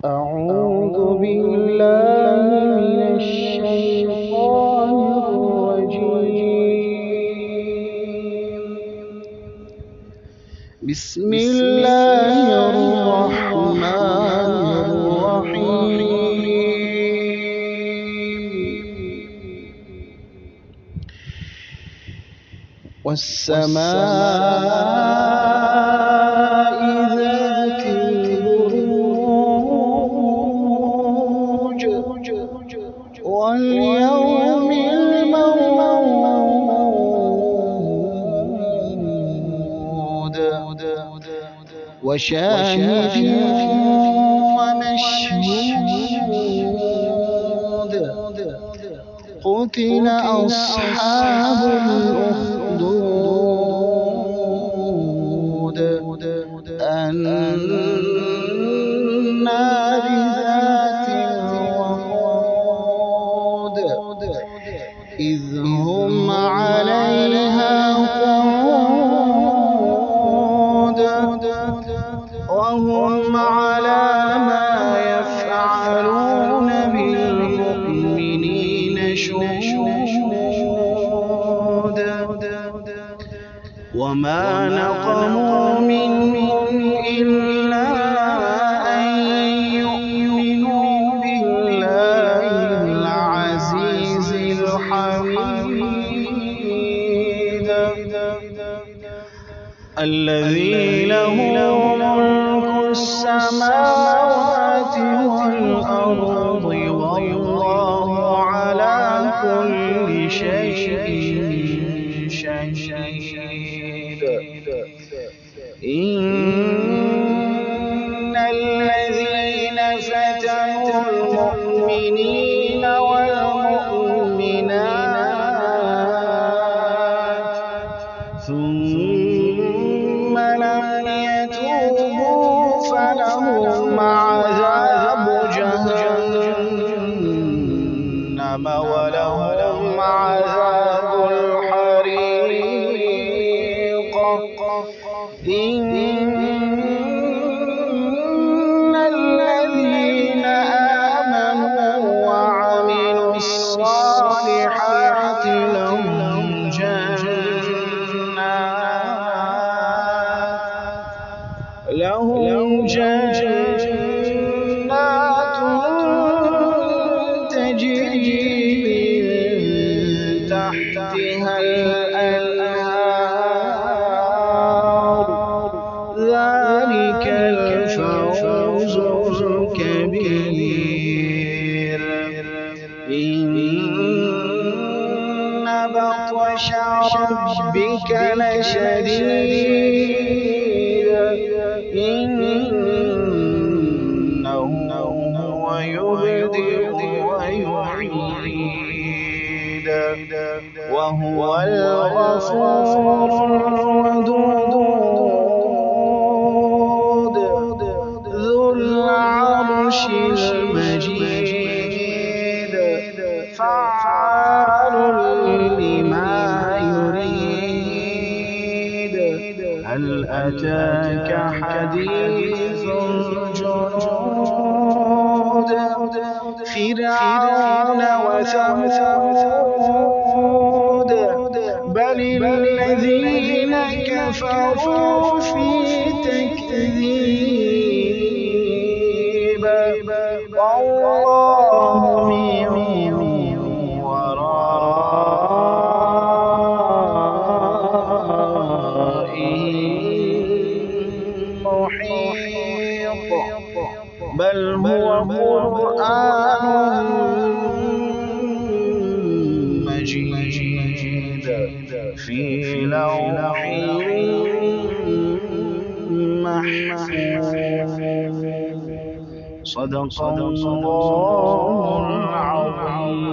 أعوذ بالله من الشيطان الرجيم. بسم الله الرحمن الرحيم. والسماء ذات البروج واليوم الموعود وشاهد ومشهود. قتل أصحاب الأخدود النار ذات الوقود إذ هم عليها قعود وهم على ما يفعلون بالمؤمنين شهود. وما نقموا منهم إلا أن يؤمنوا بالله العزيز الحميد الذي له ملك السماوات والأرض والله على كل شيء شهيد. إن الذين فتنوا المؤمنين والمؤمنات ثم لم يتوبوا فلهم عذاب جهنم ولهم عذاب الحريق. إن الذين آمنوا وعملوا الصالحات لهم جنات تجري من تحتها الأنهار ذلك الفوز الكبير. إن بطش ربك لشديد إنه هو يبدئ ويعيد وهو الغفور الودود ذو العرش المجيد فعال لما يريد. هل أتاك حديث الجنود فرعون وثمود بل الذين كفروا في تكذيب والله من ورائهم محيط بل هو قرآن مجيد في لوح محفوظ. صدق الله العظيم.